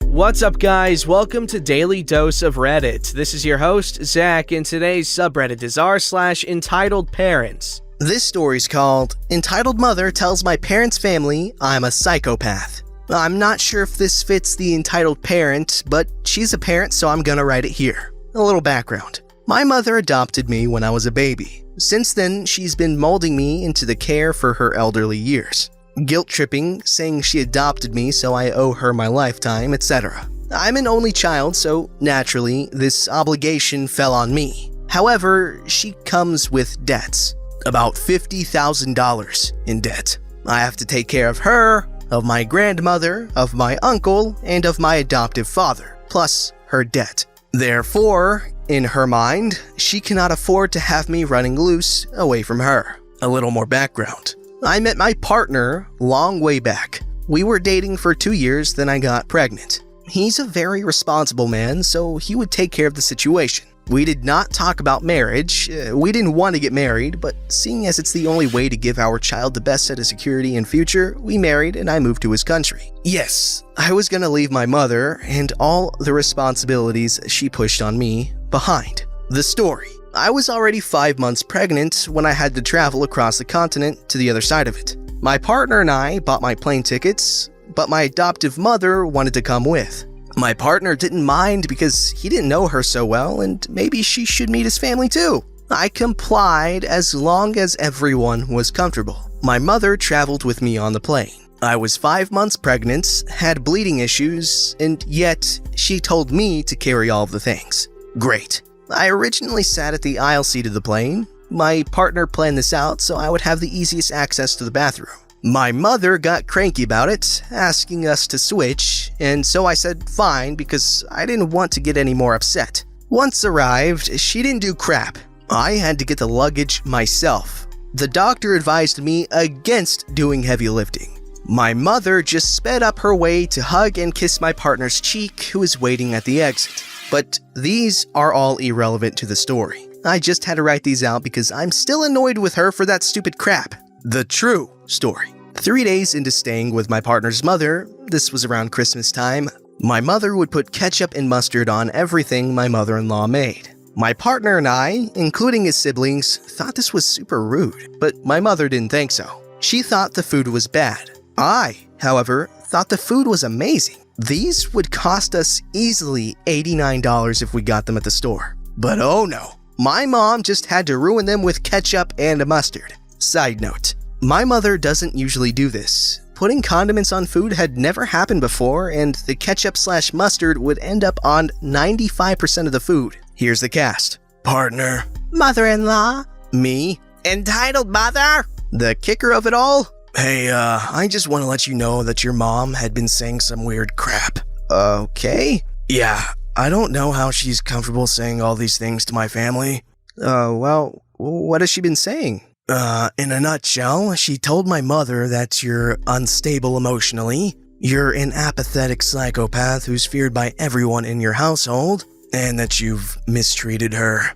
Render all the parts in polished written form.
What's up, guys? Welcome to Daily Dose of Reddit. This is your host, Zach, and today's subreddit is r/EntitledParents. This story's called Entitled Mother Tells My Parents' Family I'm a Psychopath. I'm not sure if this fits the entitled parent, but she's a parent, so I'm gonna write it here. A little background. My mother adopted me when I was a baby. Since then, she's been molding me into the care for her elderly years. Guilt-tripping, saying she adopted me so I owe her my lifetime, etc. I'm an only child, so naturally, this obligation fell on me. However, she comes with debts. About $50,000 in debt. I have to take care of her, of my grandmother, of my uncle, and of my adoptive father, plus her debt. Therefore, in her mind, she cannot afford to have me running loose away from her. A little more background. I met my partner long way back. We were dating for 2 years, then I got pregnant. He's a very responsible man, so he would take care of the situation. We did not talk about marriage. We didn't want to get married, but seeing as it's the only way to give our child the best set of security and future, we married and I moved to his country. Yes, I was gonna leave my mother and all the responsibilities she pushed on me behind. The story. I was already 5 months pregnant when I had to travel across the continent to the other side of it. My partner and I bought my plane tickets, but my adoptive mother wanted to come with. My partner didn't mind because he didn't know her so well and maybe she should meet his family too. I complied as long as everyone was comfortable. My mother traveled with me on the plane. I was 5 months pregnant, had bleeding issues, and yet she told me to carry all of the things. Great. I originally sat at the aisle seat of the plane. My partner planned this out so I would have the easiest access to the bathroom. My mother got cranky about it, asking us to switch, and so I said fine because I didn't want to get any more upset. Once arrived, she didn't do crap. I had to get the luggage myself. The doctor advised me against doing heavy lifting. My mother just sped up her way to hug and kiss my partner's cheek, who was waiting at the exit. But these are all irrelevant to the story. I just had to write these out because I'm still annoyed with her for that stupid crap. The true story. 3 days into staying with my partner's mother, this was around Christmas time, my mother would put ketchup and mustard on everything my mother-in-law made. My partner and I, including his siblings, thought this was super rude, but my mother didn't think so. She thought the food was bad. I, however, thought the food was amazing. These would cost us easily $89 if we got them at the store. But oh no, my mom just had to ruin them with ketchup and mustard. Side note, my mother doesn't usually do this. Putting condiments on food had never happened before, and the ketchup/mustard would end up on 95% of the food. Here's the cast. Partner. Mother-in-law. Me. Entitled mother. The kicker of it all. Hey, I just want to let you know that your mom had been saying some weird crap. Okay? Yeah, I don't know how she's comfortable saying all these things to my family. Well, what has she been saying? In a nutshell, she told my mother that you're unstable emotionally, you're an apathetic psychopath who's feared by everyone in your household, and that you've mistreated her.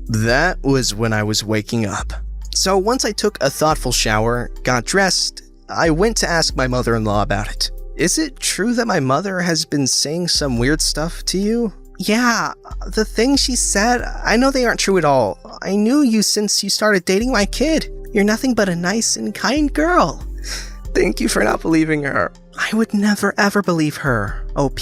That was when I was waking up. So once I took a thoughtful shower, got dressed, I went to ask my mother-in-law about it. Is it true that my mother has been saying some weird stuff to you? Yeah, the things she said, I know they aren't true at all. I knew you since you started dating my kid. You're nothing but a nice and kind girl. Thank you for not believing her. I would never ever believe her, OP.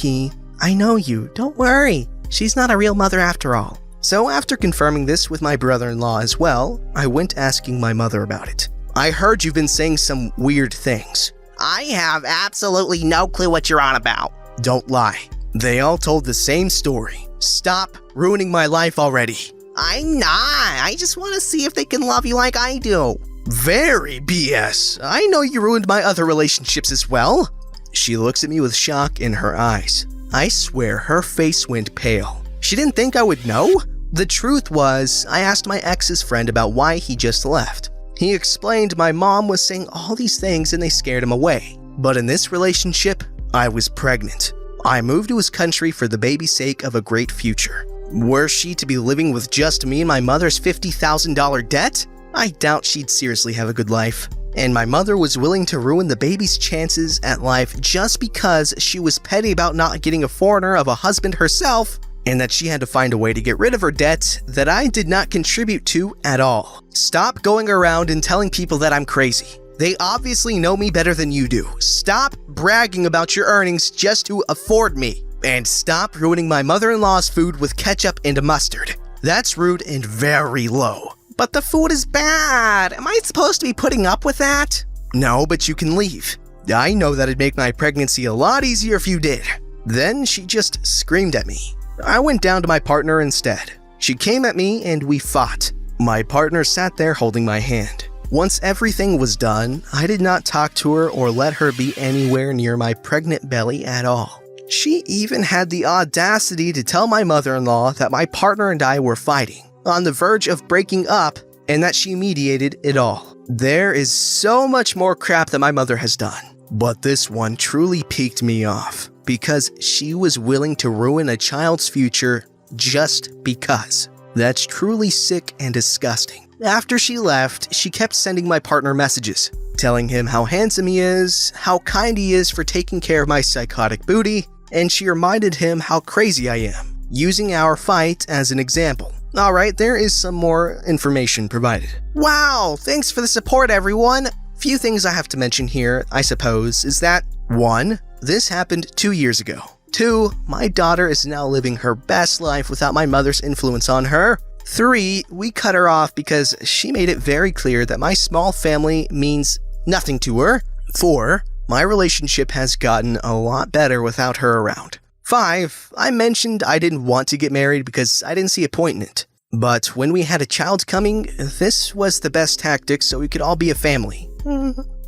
I know you, don't worry. She's not a real mother after all. So after confirming this with my brother-in-law as well, I went asking my mother about it. I heard you've been saying some weird things. I have absolutely no clue what you're on about. Don't lie. They all told the same story. Stop ruining my life already. I'm not. I just want to see if they can love you like I do. Very BS. I know you ruined my other relationships as well. She looks at me with shock in her eyes. I swear her face went pale. She didn't think I would know? The truth was, I asked my ex's friend about why he just left. He explained my mom was saying all these things and they scared him away. But in this relationship, I was pregnant. I moved to his country for the baby's sake of a great future. Were she to be living with just me and my mother's $50,000 debt? I doubt she'd seriously have a good life. and my mother was willing to ruin the baby's chances at life just because she was petty about not getting a foreigner of a husband herself, and that she had to find a way to get rid of her debt that I did not contribute to at all. Stop going around and telling people that I'm crazy. They obviously know me better than you do. Stop bragging about your earnings just to afford me. And stop ruining my mother-in-law's food with ketchup and mustard. That's rude and very low. But the food is bad. Am I supposed to be putting up with that? No, but you can leave. I know that'd make my pregnancy a lot easier if you did. Then she just screamed at me. I went down to my partner instead. She came at me and we fought. My partner sat there holding my hand. Once everything was done, I did not talk to her or let her be anywhere near my pregnant belly at all. She even had the audacity to tell my mother-in-law that my partner and I were fighting, on the verge of breaking up, and that she mediated it all. There is so much more crap that my mother has done, but this one truly piqued me off, because she was willing to ruin a child's future just because. That's truly sick and disgusting. After she left, she kept sending my partner messages, telling him how handsome he is, how kind he is for taking care of my psychotic booty, and she reminded him how crazy I am, using our fight as an example. Alright, there is some more information provided. Wow, thanks for the support, everyone! Few things I have to mention here, I suppose, is that 1. This happened 2 years ago. 2. My daughter is now living her best life without my mother's influence on her. 3. We cut her off because she made it very clear that my small family means nothing to her. 4. My relationship has gotten a lot better without her around. 5. I mentioned I didn't want to get married because I didn't see a point in it. But when we had a child coming, this was the best tactic so we could all be a family.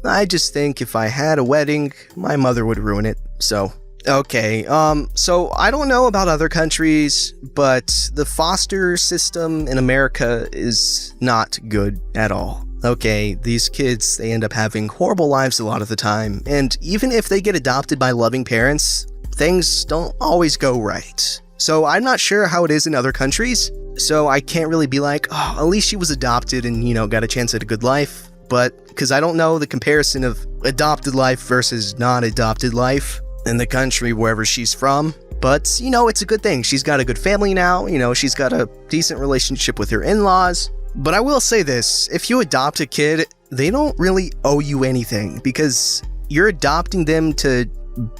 I just think if I had a wedding, my mother would ruin it, so... Okay, so I don't know about other countries, but the foster system in America is not good at all. Okay, these kids, they end up having horrible lives a lot of the time, and even if they get adopted by loving parents, things don't always go right. So I'm not sure how it is in other countries, so I can't really be like, oh, at least she was adopted and, got a chance at a good life, but because I don't know the comparison of adopted life versus non-adopted life in the country wherever she's from. But, it's a good thing. She's got a good family now, she's got a decent relationship with her in-laws. But I will say this, if you adopt a kid, they don't really owe you anything because you're adopting them to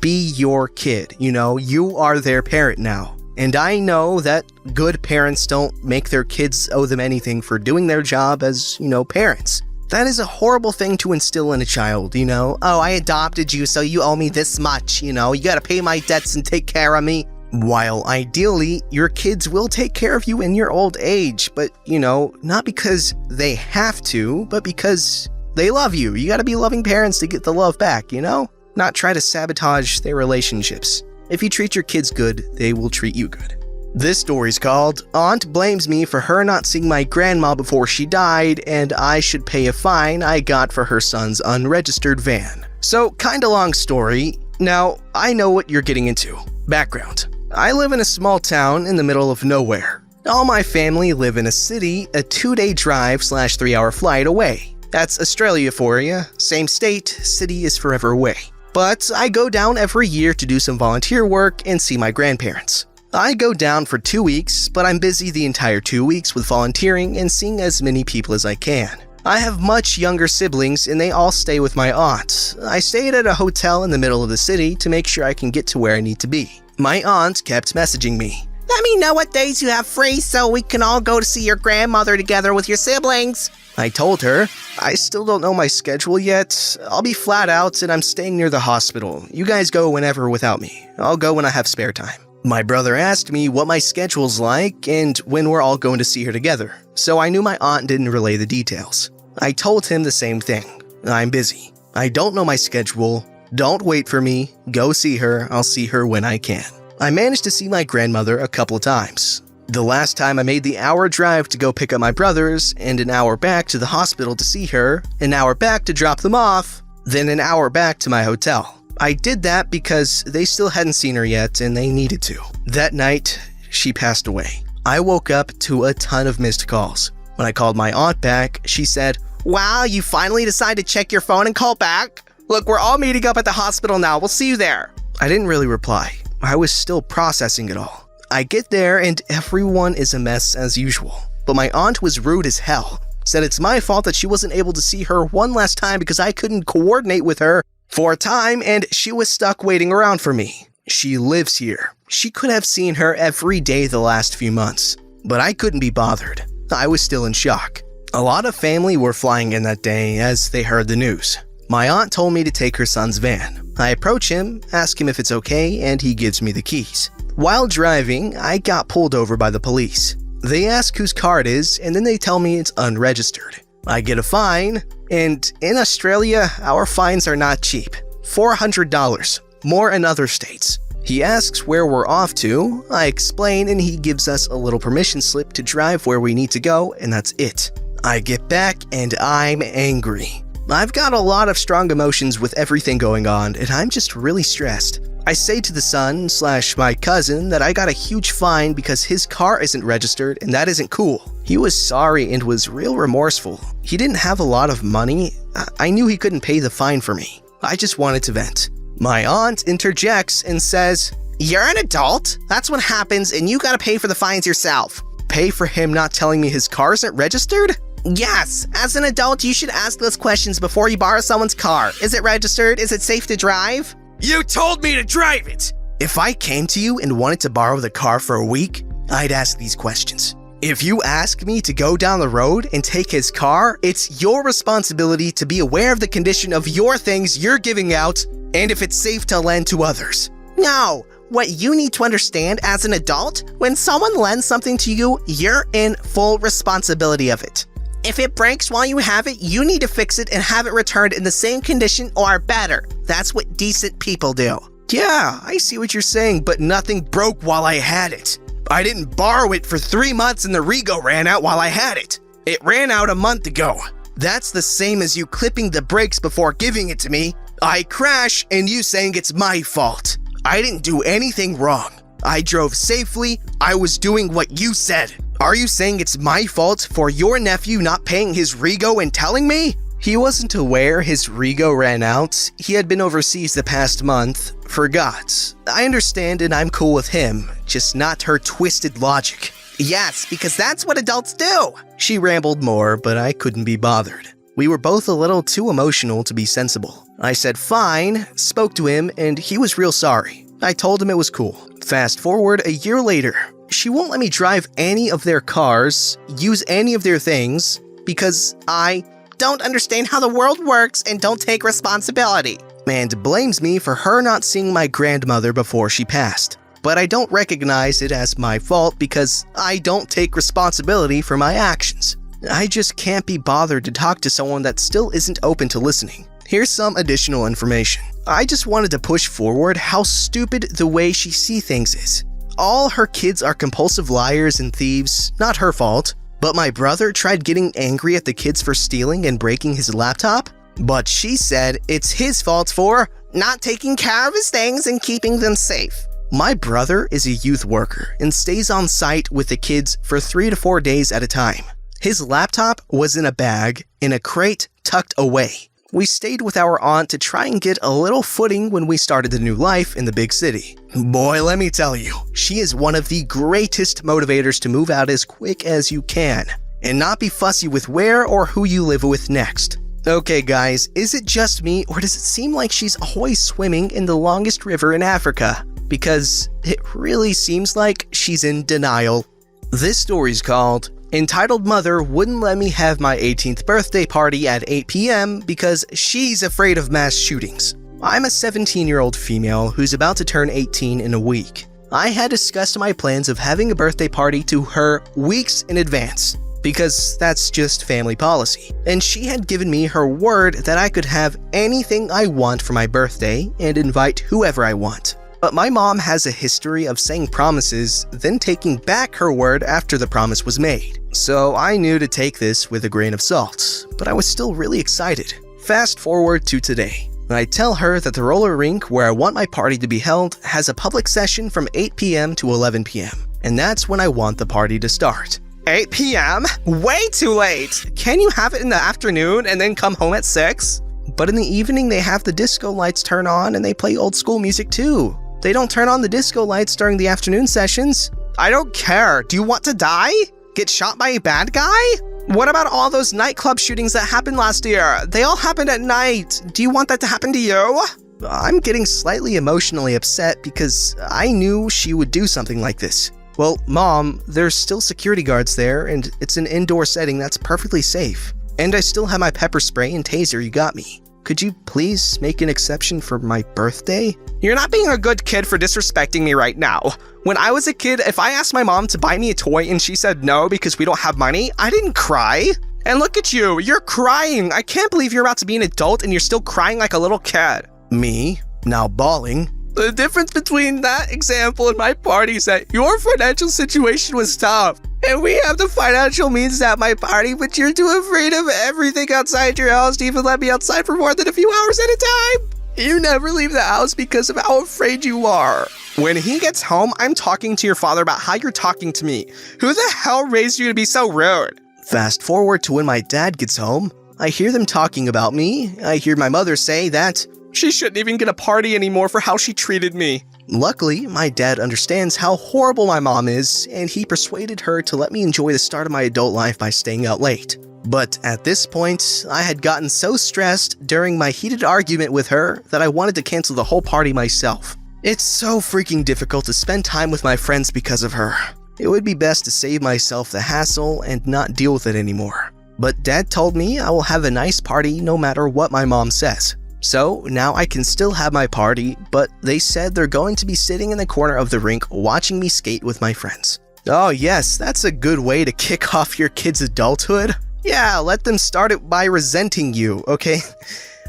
be your kid, you are their parent now. And I know that good parents don't make their kids owe them anything for doing their job as, parents. That is a horrible thing to instill in a child, oh, I adopted you, so you owe me this much, you gotta pay my debts and take care of me. While ideally, your kids will take care of you in your old age, but, not because they have to, but because they love you. You gotta be loving parents to get the love back, Not try to sabotage their relationships. If you treat your kids good, they will treat you good. This story's called, Aunt Blames Me for Her Not Seeing My Grandma Before She Died, and I Should Pay a Fine I Got for Her Son's Unregistered Van. So, kinda long story. Now, I know what you're getting into. Background. I live in a small town in the middle of nowhere. All my family live in a city, a 2-day drive / 3-hour flight away. That's Australia for you. Same state, city is forever away. But I go down every year to do some volunteer work and see my grandparents. I go down for 2 weeks, but I'm busy the entire 2 weeks with volunteering and seeing as many people as I can. I have much younger siblings and they all stay with my aunt. I stayed at a hotel in the middle of the city to make sure I can get to where I need to be. My aunt kept messaging me. Let me know what days you have free so we can all go to see your grandmother together with your siblings. I told her, I still don't know my schedule yet. I'll be flat out and I'm staying near the hospital. You guys go whenever without me. I'll go when I have spare time. My brother asked me what my schedule's like and when we're all going to see her together, so I knew my aunt didn't relay the details. I told him the same thing. I'm busy. I don't know my schedule. Don't wait for me. Go see her. I'll see her when I can. I managed to see my grandmother a couple of times. The last time I made the hour drive to go pick up my brothers, and an hour back to the hospital to see her, an hour back to drop them off, then an hour back to my hotel. I did that because they still hadn't seen her yet and they needed to. That night, she passed away. I woke up to a ton of missed calls. When I called my aunt back, she said, Wow, you finally decided to check your phone and call back? Look, we're all meeting up at the hospital now. We'll see you there. I didn't really reply. I was still processing it all. I get there and everyone is a mess as usual. But my aunt was rude as hell. Said it's my fault that she wasn't able to see her one last time because I couldn't coordinate with her for a time and she was stuck waiting around for me. She lives here. She could have seen her every day the last few months. But I couldn't be bothered. I was still in shock. A lot of family were flying in that day as they heard the news. My aunt told me to take her son's van. I approach him, ask him if it's okay, and he gives me the keys. While driving, I got pulled over by the police. They ask whose car it is, and then they tell me it's unregistered. I get a fine, and in Australia, our fines are not cheap. $400, more in other states. He asks where we're off to, I explain, and he gives us a little permission slip to drive where we need to go, and that's it. I get back, and I'm angry. I've got a lot of strong emotions with everything going on, and I'm just really stressed. I say to the son/my cousin that I got a huge fine because his car isn't registered and that isn't cool. He was sorry and was real remorseful. He didn't have a lot of money. I knew he couldn't pay the fine for me. I just wanted to vent. My aunt interjects and says, "You're an adult. That's what happens and you gotta pay for the fines yourself." Pay for him not telling me his car isn't registered? Yes, as an adult you should ask those questions before you borrow someone's car. Is it registered? Is it safe to drive? You told me to drive it! If I came to you and wanted to borrow the car for a week, I'd ask these questions. If you ask me to go down the road and take his car, it's your responsibility to be aware of the condition of your things you're giving out and if it's safe to lend to others. No, what you need to understand as an adult, when someone lends something to you, you're in full responsibility of it. If it breaks while you have it, you need to fix it and have it returned in the same condition or better. That's what decent people do. Yeah, I see what you're saying, but nothing broke while I had it. I didn't borrow it for 3 months and the Rego ran out while I had it. It ran out a month ago. That's the same as you clipping the brakes before giving it to me. I crash and you saying it's my fault. I didn't do anything wrong. I drove safely. I was doing what you said. Are you saying it's my fault for your nephew not paying his Rego and telling me? He wasn't aware his Rego ran out. He had been overseas the past month. Forgot. I understand and I'm cool with him, just not her twisted logic. Yes, because that's what adults do. She rambled more, but I couldn't be bothered. We were both a little too emotional to be sensible. I said fine, spoke to him, and he was real sorry. I told him it was cool. Fast forward a year later. She won't let me drive any of their cars, use any of their things, because I don't understand how the world works and don't take responsibility. And blames me for her not seeing my grandmother before she passed. But I don't recognize it as my fault because I don't take responsibility for my actions. I just can't be bothered to talk to someone that still isn't open to listening. Here's some additional information. I just wanted to push forward how stupid the way she sees things is. All her kids are compulsive liars and thieves, not her fault. But my brother tried getting angry at the kids for stealing and breaking his laptop. But she said it's his fault for not taking care of his things and keeping them safe. My brother is a youth worker and stays on site with the kids for 3 to 4 days at a time. His laptop was in a bag in a crate tucked away. We stayed with our aunt to try and get a little footing when we started a new life in the big city. Boy, let me tell you, she is one of the greatest motivators to move out as quick as you can and not be fussy with where or who you live with next. Okay guys, is it just me or does it seem like she's always swimming in the longest river in Africa? Because it really seems like she's in denial. This story's called Entitled Mother Wouldn't Let Me Have My 18th Birthday Party at 8 p.m. because she's afraid of mass shootings. I'm a 17-year-old female who's about to turn 18 in a week. I had discussed my plans of having a birthday party to her weeks in advance, because that's just family policy. And she had given me her word that I could have anything I want for my birthday and invite whoever I want. But my mom has a history of saying promises, then taking back her word after the promise was made. So I knew to take this with a grain of salt, but I was still really excited. Fast forward to today. I tell her that the roller rink where I want my party to be held has a public session from 8 p.m. to 11 p.m. And that's when I want the party to start. 8 p.m.? Way too late! Can you have it in the afternoon and then come home at 6? But in the evening, they have the disco lights turn on and they play old school music too. They don't turn on the disco lights during the afternoon sessions. I don't care. Do you want to die? Get shot by a bad guy? What about all those nightclub shootings that happened last year? They all happened at night. Do you want that to happen to you? I'm getting slightly emotionally upset because I knew she would do something like this. Well, Mom, there's still security guards there, and it's an indoor setting that's perfectly safe. And I still have my pepper spray and taser you got me. Could you please make an exception for my birthday? You're not being a good kid for disrespecting me right now. When I was a kid, if I asked my mom to buy me a toy and she said no because we don't have money, I didn't cry. And look at you, you're crying. I can't believe you're about to be an adult and you're still crying like a little kid. Me? Now bawling? The difference between that example and my party is that your financial situation was tough. And we have the financial means to have my party, but you're too afraid of everything outside your house to even let me outside for more than a few hours at a time. You never leave the house because of how afraid you are. When he gets home, I'm talking to your father about how you're talking to me. Who the hell raised you to be so rude? Fast forward to when my dad gets home. I hear them talking about me. I hear my mother say that she shouldn't even get a party anymore for how she treated me. Luckily, my dad understands how horrible my mom is, and he persuaded her to let me enjoy the start of my adult life by staying out late. But at this point, I had gotten so stressed during my heated argument with her that I wanted to cancel the whole party myself. It's so freaking difficult to spend time with my friends because of her. It would be best to save myself the hassle and not deal with it anymore. But Dad told me I will have a nice party no matter what my mom says. So now I can still have my party, but they said they're going to be sitting in the corner of the rink watching me skate with my friends. Oh yes, that's a good way to kick off your kids' adulthood. Yeah, let them start it by resenting you, okay?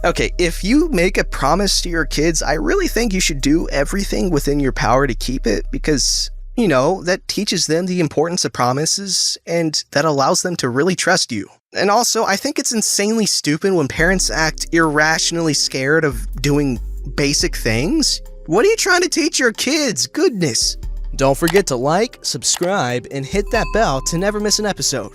Okay, if you make a promise to your kids, I really think you should do everything within your power to keep it because, you know, that teaches them the importance of promises and that allows them to really trust you. And also, I think it's insanely stupid when parents act irrationally scared of doing basic things. What are you trying to teach your kids? Goodness. Don't forget to like, subscribe, and hit that bell to never miss an episode.